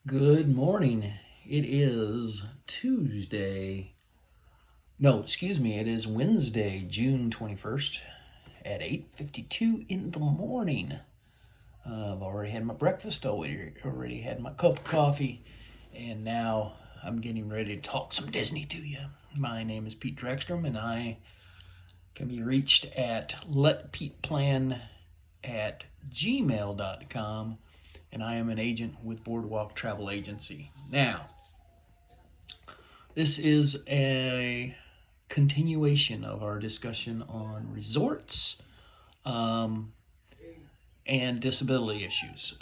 Good morning. It is Tuesday. No, excuse me. It is Wednesday, June 21st at 8:52 in the morning. I've already had my breakfast, already had my cup of coffee, and now I'm getting ready to talk some Disney to you. My name is Pete Drexstrom, and I can be reached at letpeteplan@gmail.com, and I am an agent with Boardwalk Travel Agency. Now, this is a continuation of our discussion on resorts and disability issues.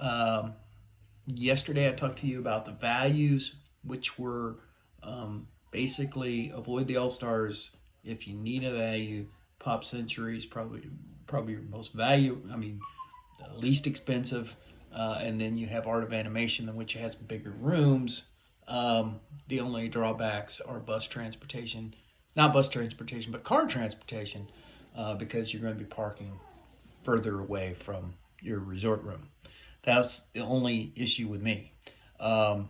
Yesterday, I talked to you about the values, which were basically avoid the all-stars. If you need a value, Pop Century is probably your most value. The least expensive. And then you have Art of Animation, which has bigger rooms. The only drawbacks are bus transportation, not bus transportation, but car transportation, because you're going to be parking further away from your resort room. That's the only issue with me. For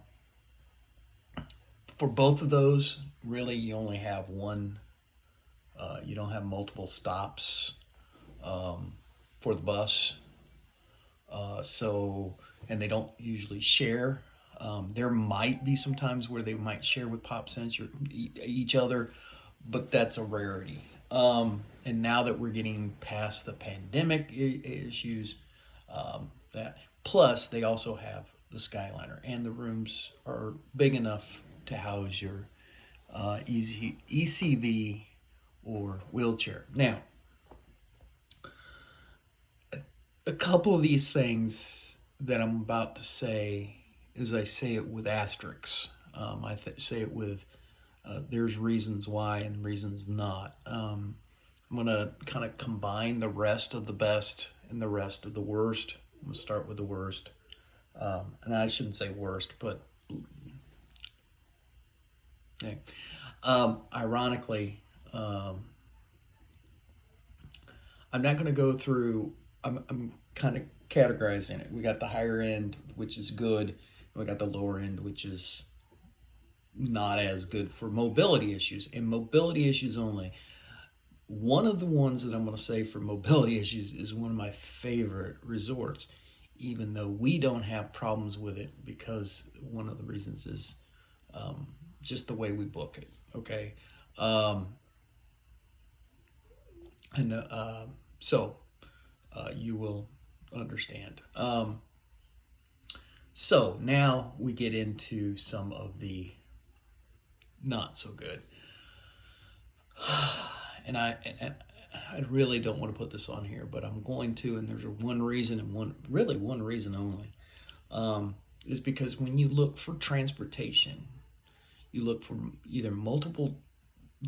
both of those, really, you only have one. You don't have multiple stops for the bus. And they don't usually share. There might be some times where they might share with Pop Century each other, but that's a rarity. And now that we're getting past the pandemic issues, that plus they also have the Skyliner, and the rooms are big enough to house your ECV or wheelchair. Now, a couple of these things that I'm about to say is I say it with asterisks. I say it with there's reasons why and reasons not. I'm going to kind of combine the rest of the best and the rest of the worst. I'm going to start with the worst. And I shouldn't say worst, but okay. Ironically, I'm not going to go through. I'm kind of categorizing it. We got the higher end, which is good. And we got the lower end, which is not as good for mobility issues. And mobility issues only. One of the ones that I'm going to say for mobility issues is one of my favorite resorts, even though we don't have problems with it, because one of the reasons is just the way we book it. Okay. So you will understand. So now we get into some of the not so good. And I really don't want to put this on here, but I'm going to, and there's one reason, and one reason only, is because when you look for transportation, you look for either multiple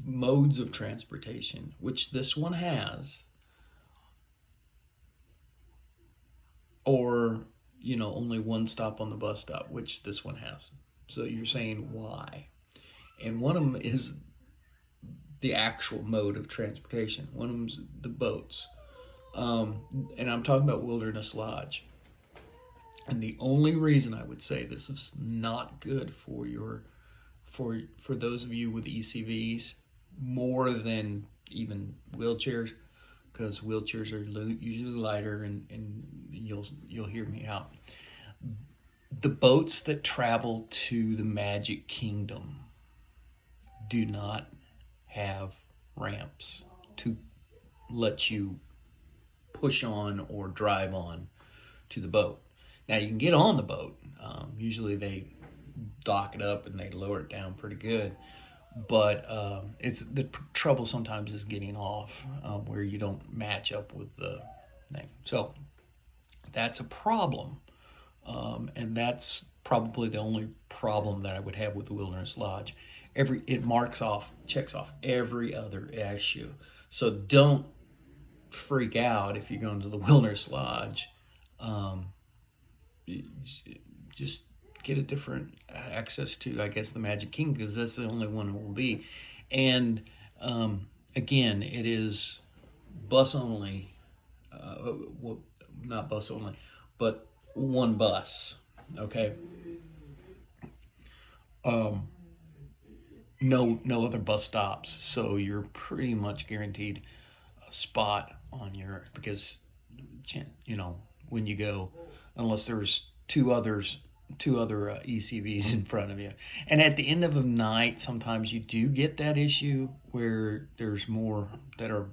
modes of transportation, which this one has, or only one stop on the bus stop, which this one has. So you're saying why? And one of them is the actual mode of transportation. One of them is the boats. And I'm talking about Wilderness Lodge. And the only reason I would say this is not good for those of you with ECVs, more than even wheelchairs, because wheelchairs are usually lighter, and you'll hear me out. The boats that travel to the Magic Kingdom do not have ramps to let you push on or drive on to the boat. Now you can get on the boat. Usually they dock it up and they lower it down pretty good. But it's the trouble sometimes is getting off, where you don't match up with the thing. So that's a problem, and that's probably the only problem that I would have with the Wilderness Lodge. It checks off every other issue. So don't freak out if you're going to the Wilderness Lodge. Just get a different access to, I guess, the Magic Kingdom, because that's the only one it will be. And again, it is bus only. Well, not bus only, but one bus. Okay. Um, no other bus stops, so you're pretty much guaranteed a spot on your, because when you go, unless there's two other ECVs in front of you. And at the end of the night, sometimes you do get that issue where there's more that are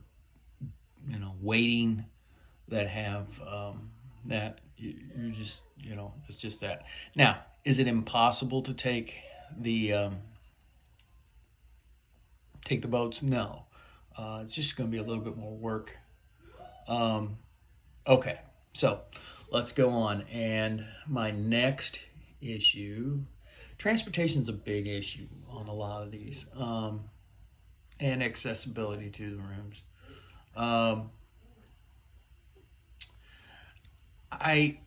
waiting, that have that you're just it's just that. Now, is it impossible to the take the boats? No. It's just going to be a little bit more work. Okay, so let's go on. And my next issue, transportation is a big issue on a lot of these, and accessibility to the rooms. I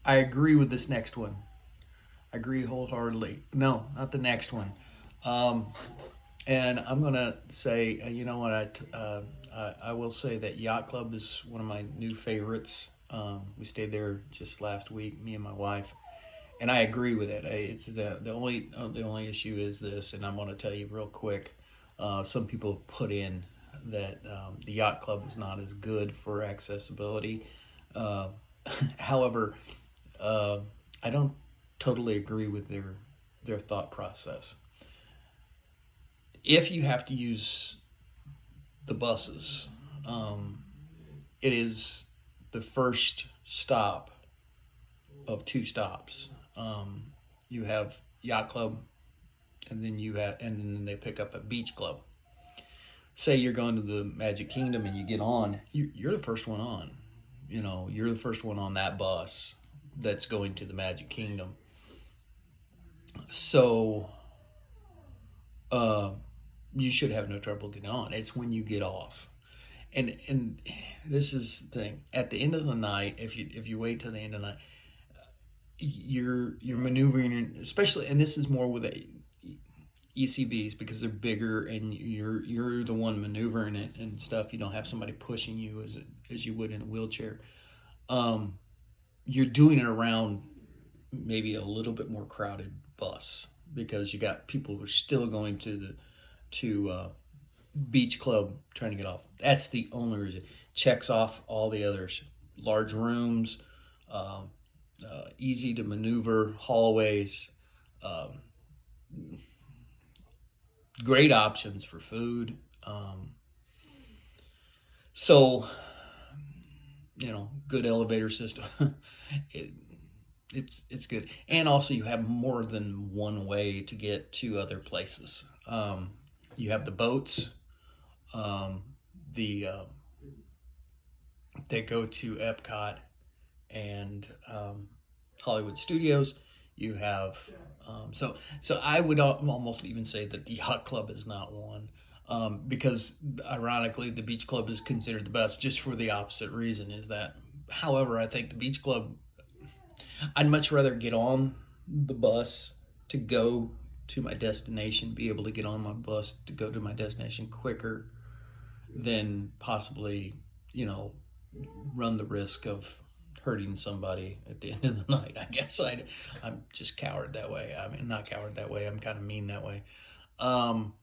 I agree with this next one. I agree wholeheartedly. No, not the next one. Um, and I'm gonna say, you know what? I will say that Yacht Club is one of my new favorites. We stayed there just last week, me and my wife, and I agree with it. It's the only issue is this, and I'm gonna tell you real quick. Some people have put in that the Yacht Club is not as good for accessibility. Uh, However, I don't totally agree with their thought process. If you have to use the buses, it is the first stop of two stops. You have Yacht Club, and then they pick up at Beach Club. Say you're going to the Magic Kingdom and you get on, you're the first one on. You're the first one on that bus that's going to the Magic Kingdom. So, you should have no trouble getting on. It's when you get off, and this is the thing. At the end of the night, if you wait till the end of the night, you're maneuvering, especially, and this is more with the ECVs because they're bigger and you're the one maneuvering it and stuff. You don't have somebody pushing you as you would in a wheelchair. You're doing it around maybe a little bit more crowded bus because you got people who are still going to Beach Club trying to get off. That's the only reason. Checks off all the others. Large rooms, easy to maneuver hallways, um, great options for food. So, good elevator system. it, it's good, and also you have more than one way to get to other places. You have the boats, the they go to Epcot and Hollywood Studios. You have so I would almost even say that the Yacht Club is not one. Because ironically, the Beach Club is considered the best just for the opposite reason. Is that, however, I think the Beach Club, I'd much rather get on the bus to go to my destination, be able to get on my bus to go to my destination quicker than possibly, run the risk of hurting somebody at the end of the night. I guess I'm just coward that way. I mean, not coward that way. I'm kind of mean that way. And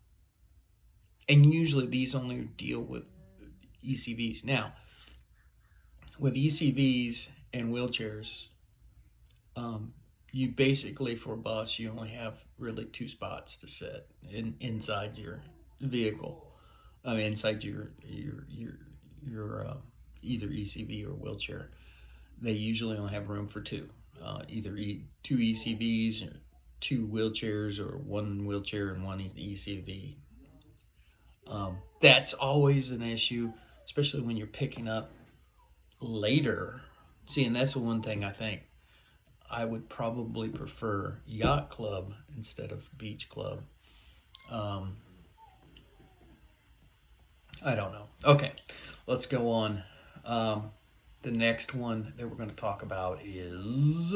usually these only deal with ECVs. Now, with ECVs and wheelchairs, you basically, for a bus, you only have really two spots to sit inside your vehicle. I mean, inside your either ECV or wheelchair. They usually only have room for two, either two ECVs, or two wheelchairs, or one wheelchair and one ECV. That's always an issue, especially when you're picking up later. See, and that's the one thing I think I would probably prefer Yacht Club instead of Beach Club. I don't know. Okay, let's go on. The next one that we're going to talk about is,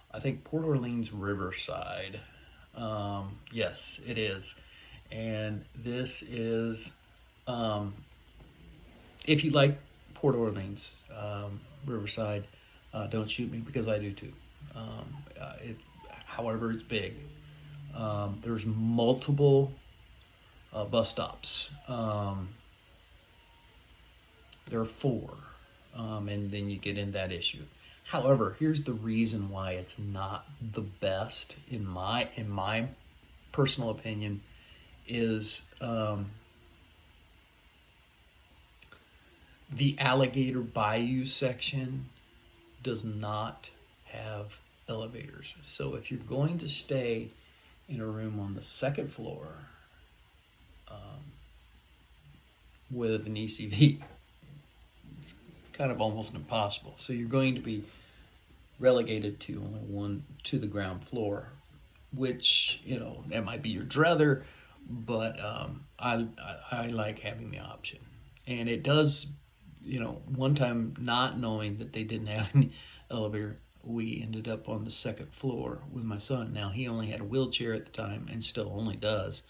I think, Port Orleans Riverside. Yes, it is. And this is, if you like Port Orleans, Riverside, don't shoot me because I do too. however it's big. There's multiple bus stops. There are 4, and then you get in that issue. However, here's the reason why it's not the best in my personal opinion is the Alligator Bayou section does not have elevators. So if you're going to stay in a room on the 2nd floor with an ECV, kind of almost impossible. So you're going to be relegated to only one to the ground floor, which, you know, that might be your druther, but I like having the option. And it does, you know, one time not knowing that they didn't have any elevator, we ended up on the 2nd floor with my son. Now, he only had a wheelchair at the time and still only does,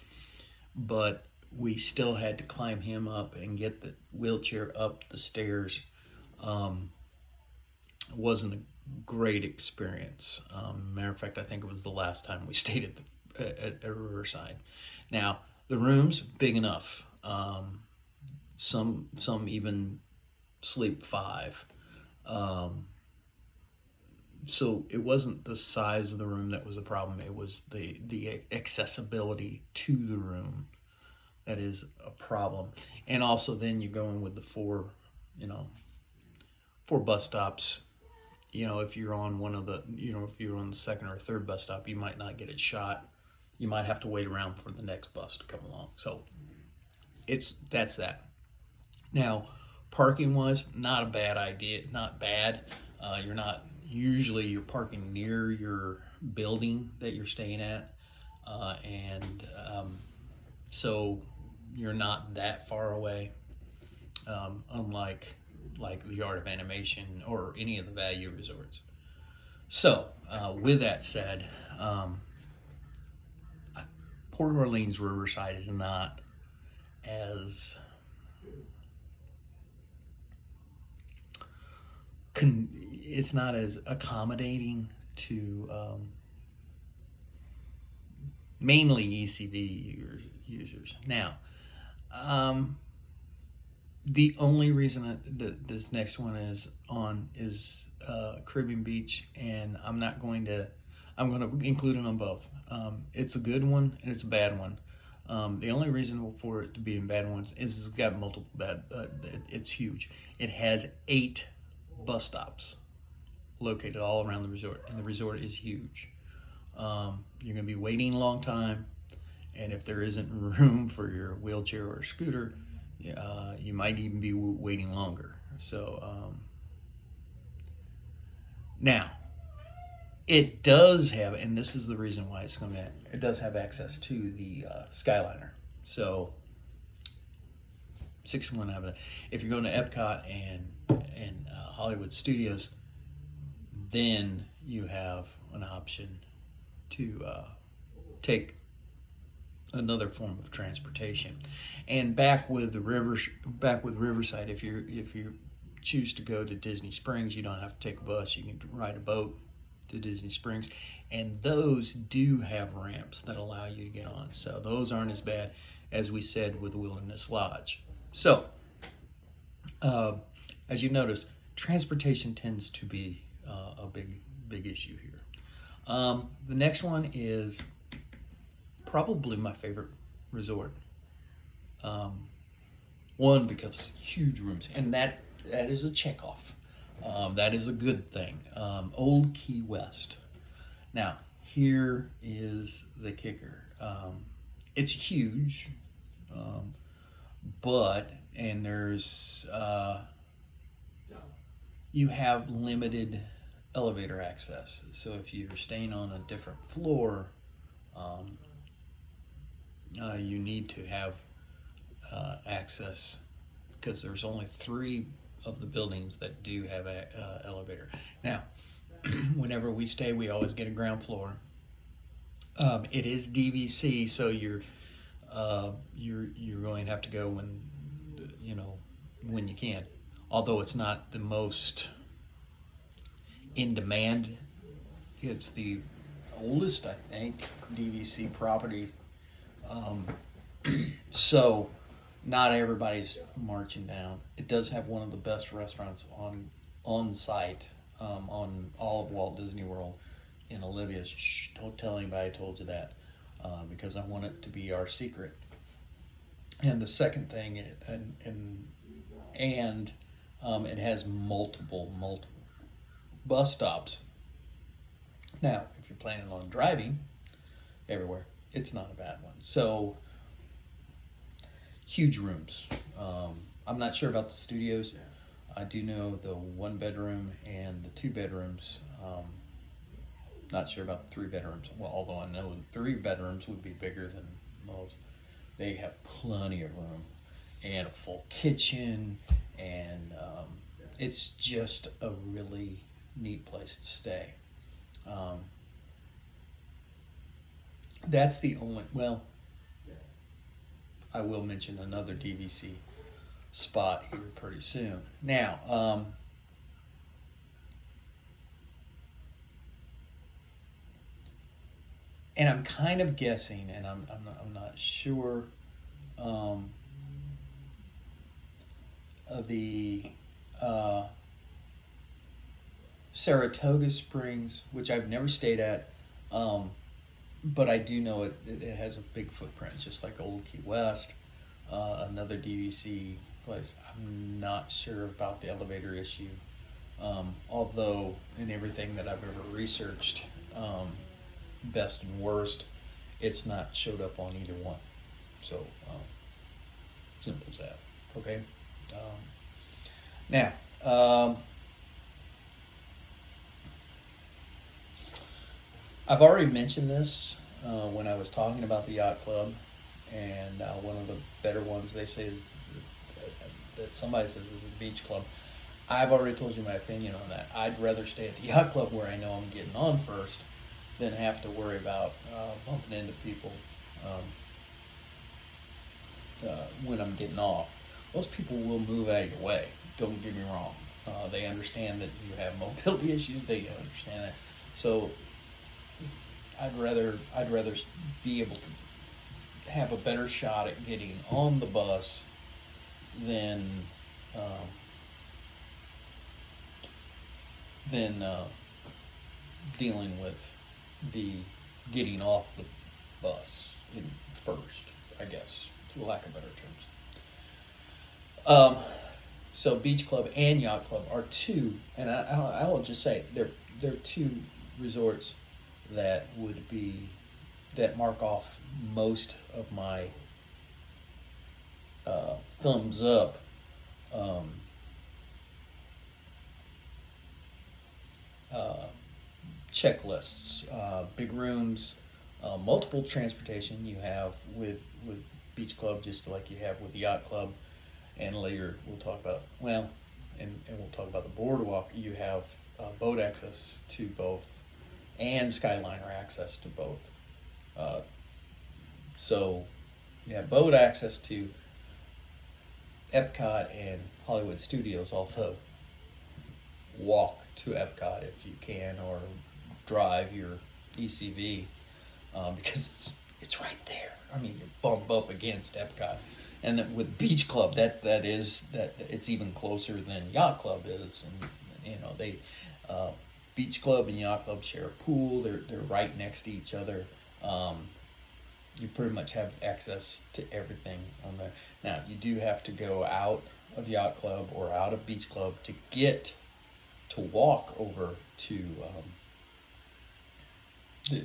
but we still had to climb him up and get the wheelchair up the stairs. It wasn't a great experience. Matter of fact, I think it was the last time we stayed at Riverside. Now, the room's big enough. Some even sleep 5. So it wasn't the size of the room that was a problem. It was the accessibility to the room that is a problem. And also then you go in with the 4 bus stops. You know, if you're on one of the, you know, if you're on the 2nd or 3rd bus stop, you might not get it shot. You might have to wait around for the next bus to come along. So that's that. Now, parking wise, not a bad idea, not bad. You're parking near your building that you're staying at. So you're not that far away, unlike the Art of Animation or any of the value resorts. So with that said, Port Orleans Riverside is not as it's not as accommodating to mainly ECV users. Now, the only reason that this next one is on is Caribbean Beach, and I'm going to include it on both. It's a good one and it's a bad one. The only reason for it to be in bad ones is it's got multiple bad. It's huge. It has 8 bus stops located all around the resort, and the resort is huge. You're going to be waiting a long time, and if there isn't room for your wheelchair or scooter, you might even be waiting longer. So now it does have, and this is the reason why it's coming in, it does have access to the Skyliner. So 61 Avenue. If you're going to Epcot and Hollywood Studios, then you have an option to take another form of transportation. And back with Riverside, if you choose to go to Disney Springs, you don't have to take a bus. You can ride a boat to Disney Springs, and those do have ramps that allow you to get on. So those aren't as bad as we said with Wilderness Lodge. So as you notice, transportation tends to be a big issue here. The next one is probably my favorite resort. One, because huge rooms, and that is a checkoff. That is a good thing. Old Key West. Now, here is the kicker. It's huge, and there's you have limited elevator access. So if you're staying on a different floor, you need to have access, because there's only 3 of the buildings that do have a elevator. Now, whenever we stay, we always get a ground floor. It is DVC, so you're going to have to go when you can. Although it's not the most in demand, it's the oldest, I think, DVC property. So not everybody's marching down. It does have one of the best restaurants on site, on all of Walt Disney World. In Olivia, shh, don't tell anybody I told you that, because I want it to be our secret. And the second thing, it has multiple bus stops. Now, if you're planning on driving everywhere, it's not a bad one. So, huge rooms. I'm not sure about the studios. I do know the 1 bedroom and the 2 bedrooms. Not sure about the 3 bedrooms. Well, although I know the 3 bedrooms would be bigger than most. They have plenty of room and a full kitchen, and it's just a really neat place to stay. That's the only, well, I will mention another DVC spot here pretty soon. Now, and I'm kind of guessing, and I'm not sure. The Saratoga Springs, which I've never stayed at, but I do know it has a big footprint, just like Old Key West. Another DVC place. I'm not sure about the elevator issue, although in everything that I've ever researched, best and worst, it's not showed up on either one. So simple as that. Okay. Now, I've already mentioned this when I was talking about the yacht club, and one of the better ones they say is that somebody says is the beach club. I've already told you my opinion on that. I'd rather stay at the yacht club where I know I'm getting on first than have to worry about bumping into people when I'm getting off. Most people will move out of your way. Don't get me wrong. They understand that you have mobility issues. They understand that. So I'd rather be able to have a better shot at getting on the bus than dealing with the getting off the bus first, I guess, for lack of better terms. So Beach Club and Yacht Club are two, and I will just say they're two resorts that mark off most of my thumbs up. Checklists, big rooms, multiple transportation you have with Beach Club, just like you have with Yacht Club, and later we'll talk about, and we'll talk about the boardwalk. You have boat access to both, and Skyliner access to both. So you have boat access to Epcot and Hollywood Studios, although walk to Epcot if you can, or drive your ECV, because it's right there. I mean, you bump up against Epcot. And then with Beach Club, that it's even closer than Yacht Club is, and they Beach Club and Yacht Club share a pool. They're right next to each other. You pretty much have access to everything on there. Now, you do have to go out of Yacht Club or out of Beach Club to walk over to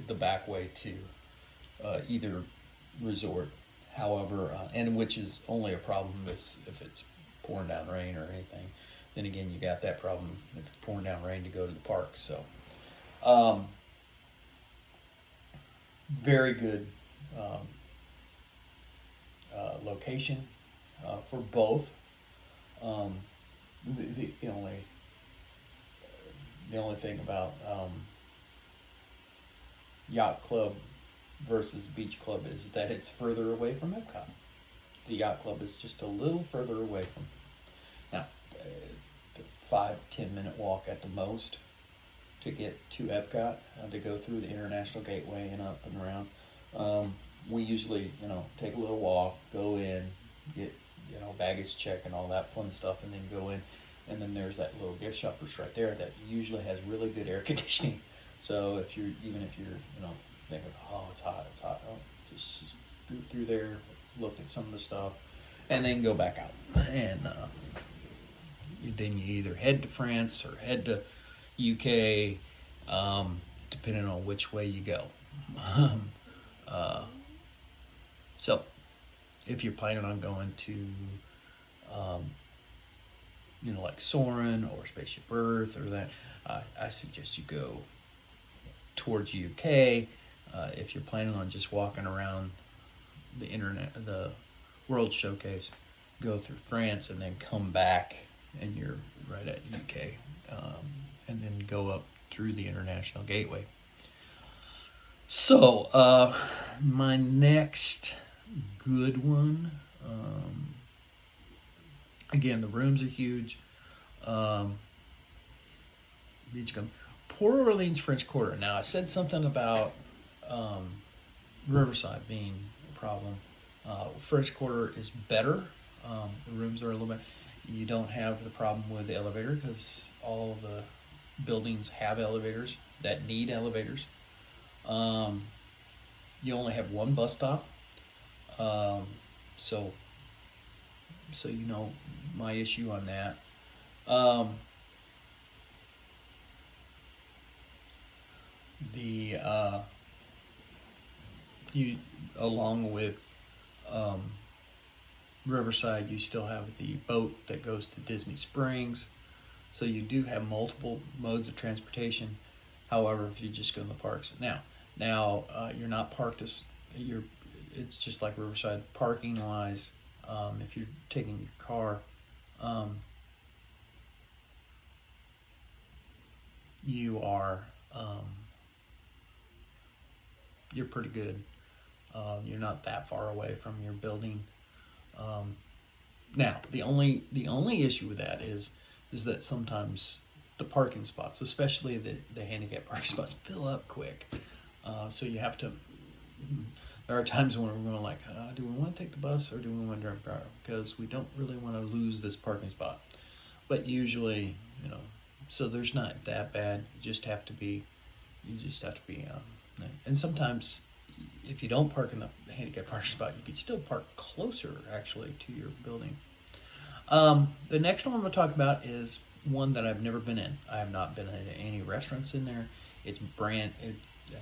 the back way to either resort. However, and which is only a problem if it's pouring down rain or anything. Then again, you got that problem if it's pouring down rain to go to the park. So, very good location for both. The only thing about Yacht Club versus Beach Club is that it's further away from Epcot. The Yacht Club is just a little further away from. Now, 5-10 minute walk at the most to get to Epcot, to go through the International Gateway and up and around. We usually, take a little walk, go in, get, baggage check and all that fun stuff, and then go in. And then there's that little gift shop that's right there that usually has really good air conditioning. So if you're, thinking, oh, it's hot, oh, just go through there, look at some of the stuff, and then go back out. And then you either head to France or head to UK, depending on which way you go. So if you're planning on going to, like Soarin' or Spaceship Earth or that, I suggest you go towards UK. If you're planning on just walking around the World Showcase, go through France and then come back, and you're right at UK, and then go up through the International Gateway. So, my next good one, again, the rooms are huge. Beachcomber, Port Orleans French Quarter. Now, I said something about Riverside being a problem. French Quarter is better. The rooms are a little bit. You don't have the problem with the elevator because all the buildings have elevators that need elevators. You only have one bus stop. So my issue on that. You along with Riverside, you still have the boat that goes to Disney Springs. So you do have multiple modes of transportation. However, if you just go in the parks now you're not parked it's just like Riverside parking wise. If you're taking your car, you're pretty good. You're not that far away from your building. Now the only issue with that is that sometimes the parking spots, especially the handicap parking spots, fill up quick. So you have to. There are times when we're going like, do we want to take the bus or do we want to drive a car? Because we don't really want to lose this parking spot. But usually, so there's not that bad. You just have to be. And sometimes, if you don't park in the handicap parking spot, you can still park closer actually to your building. The next one I'm going to talk about is one that I've never been in. I have not been in any restaurants in there. It's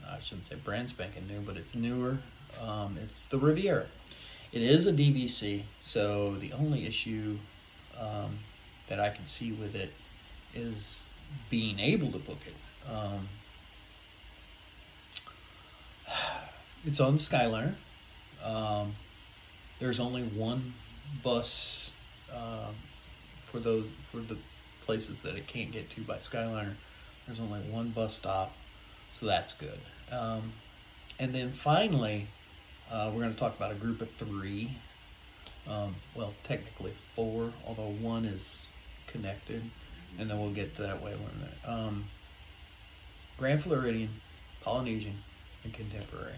I shouldn't say brand spanking new, but it's newer. It's the Riviera. It is a DVC, so the only issue that I can see with it is being able to book it. It's on the Skyliner. There's only one bus for the places that it can't get to by Skyliner. There's only one bus stop, so that's good. And then finally, we're going to talk about a group of 3. Well, technically 4, although one is connected, and then we'll get to that way one minute. Grand Floridian, Polynesian, and Contemporary.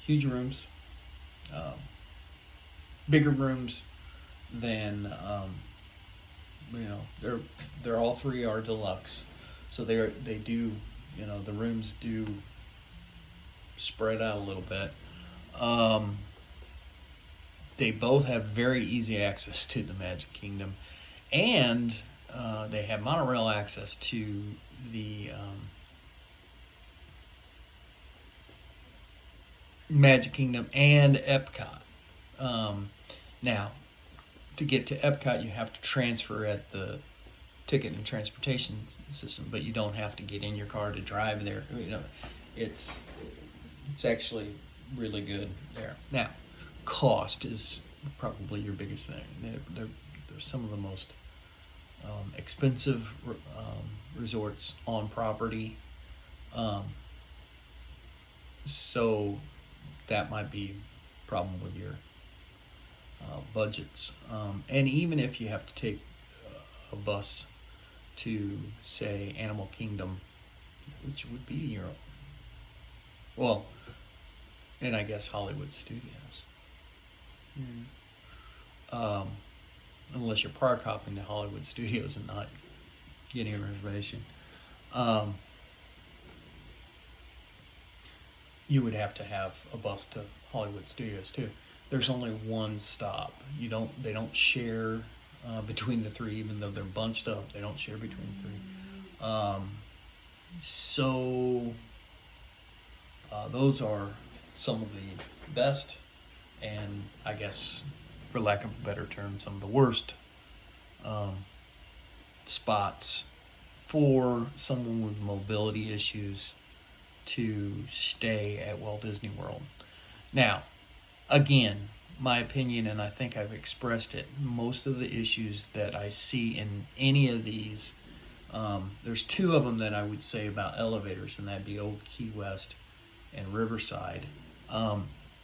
Huge rooms, bigger rooms than they're all 3 are deluxe, so they do the rooms do spread out a little bit. They both have very easy access to the Magic Kingdom, and they have monorail access to the Magic Kingdom and Epcot. Now, to get to Epcot, you have to transfer at the ticket and transportation system, but you don't have to get in your car to drive there. It's actually really good there. Now, cost is probably your biggest thing. They're some of the most expensive resorts on property, so that might be a problem with your budgets. And even if you have to take a bus to, say, Animal Kingdom, which would be Europe. Well, and I guess Hollywood Studios. Unless you're park hopping to Hollywood Studios and not getting a reservation. You would have to have a bus to Hollywood Studios too. There's only one stop. They don't share between the three, even though they're bunched up. They don't share between the three. So those are some of the best, and I guess, for lack of a better term, some of the worst spots for someone with mobility issues to stay at Walt Disney World. Now, again, my opinion, and I think I've expressed it, most of the issues that I see in any of these, there's two of them that I would say about elevators, and that'd be Old Key West and Riverside.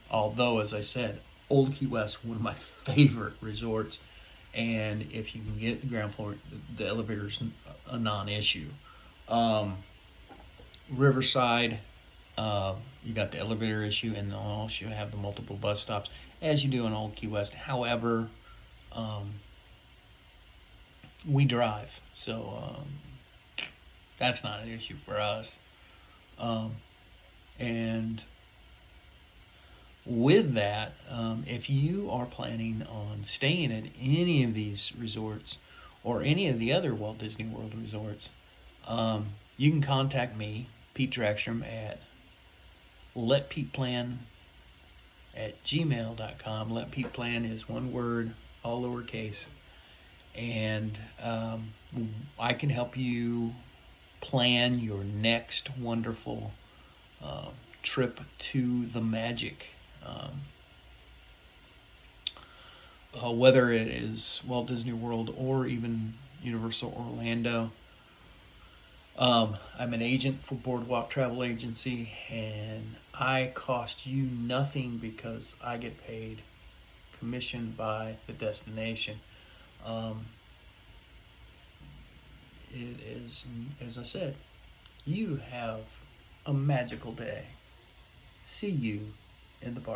Although, as I said, Old Key West, one of my favorite resorts, and if you can get the ground floor, the elevator's a non-issue. Riverside, you got the elevator issue, and also you have the multiple bus stops, as you do in Old Key West. However, we drive, so that's not an issue for us. And with that, if you are planning on staying at any of these resorts or any of the other Walt Disney World resorts, you can contact me, Pete Draxstrom, at letpeteplan@gmail.com. Letpeteplan is one word, all lowercase, and I can help you plan your next wonderful trip to the magic. Whether it is Walt Disney World or even Universal Orlando. I'm an agent for Boardwalk Travel Agency, and I cost you nothing because I get paid commission by the destination. It is, as I said, you have a magical day. See you in the park.